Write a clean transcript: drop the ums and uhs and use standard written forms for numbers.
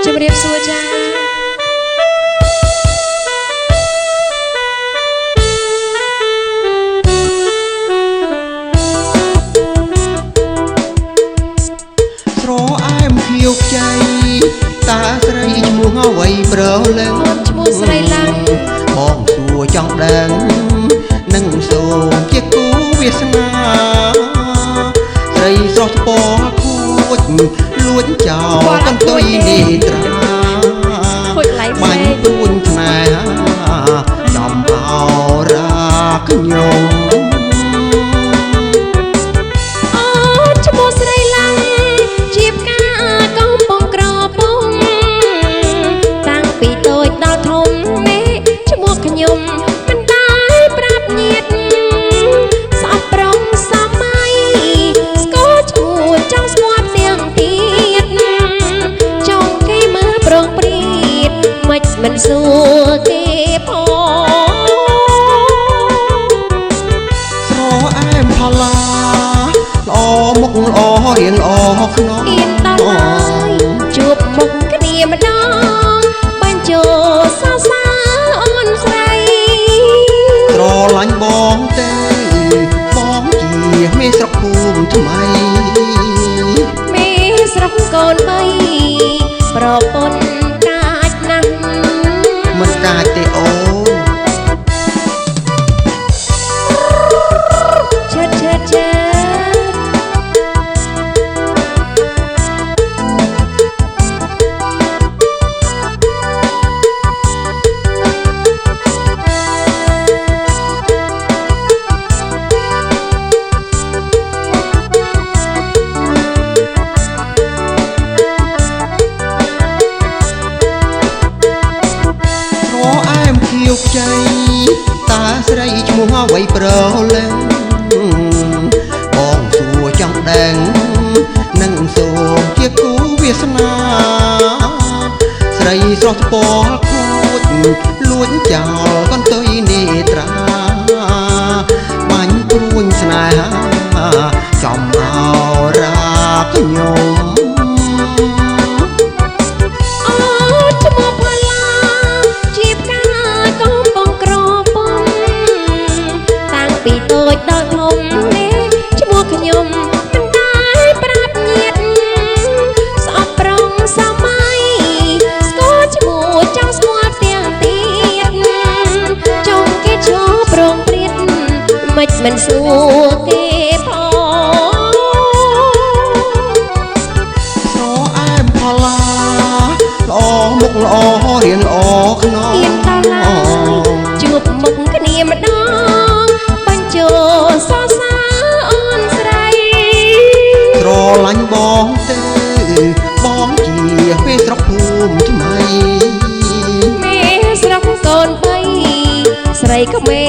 ជំរាបសួរចាស្រអែមខៀវខ្ចីតាស្រីឈ្មោះអ្វីប្រលឹងឈ្មោះស្រីឡាំងបងសួរចង់ដឹងនឹងសូមជាគូវាសនាស្រីស្រស់ស្ពណ៌ខួចលួចចោលកន្ទុយនេត្រាបាញ់ព្រួញស្នេហាចំអោរាខ្ញុំឈ្មោះស្រីឡាំងជាផ្កាកំពុងក្រពងតាំងពីតូចដល់ធំនេះឈ្មោះខ្ញុំមិនដែរប្រាប់ញាតស្អប់ប្រុងសម័យស្គាល់ឈ្មោះចង់ស្គាល់ទាំងទៀតចង់គេមើលប្រងព្រៀតមិនសួរគេផងស្រអែមផល្លាល្អមុខល្អរៀងល្អខ្នងអៀនដល់ហើយជួបមុខគ្នាម្ដងបញ្ចូលសរសើរអូនស្រីស្រឡាញ់បងទេបងជាមេស្រុកភូមិថ្មីមេស្រុកកូនបីប្រពន្ធកាចណាស់មិនកាចទេអូឈិតខ្ចីតាស្រីឈ្មោះអ្វីប្រលឹងបងសួរចង់ដឹងនឹងសូមជាគូវាសនាស្រីស្រស់ស្ពណ៌ខួចលួចចោលកន្ទុយនេត្រាបាញ់ព្រួញស្នេហាចំអោរាខ្ញុំដល់ធំនេះឈ្មោះខ្ញុំមិនដែរប្រាប់ញាតស្អប់ប្រុងសម័យស្គាល់ឈ្មោះចង់ស្គាល់ទាំងទៀតចង់គេឈរប្រងព្រៀតមិនសួរគេផងស្រអែមផល្លាល្អមុខល្អរៀងល្អខ្នងអៀនដល់ហើយជួបមុខគ្នាម្ដងចូលសរសើរអូនស្រីស្រឡាញ់បងទេបងជាមេស្រុកភូមិថ្មីមេស្រុកកូនបីស្រីក្មេ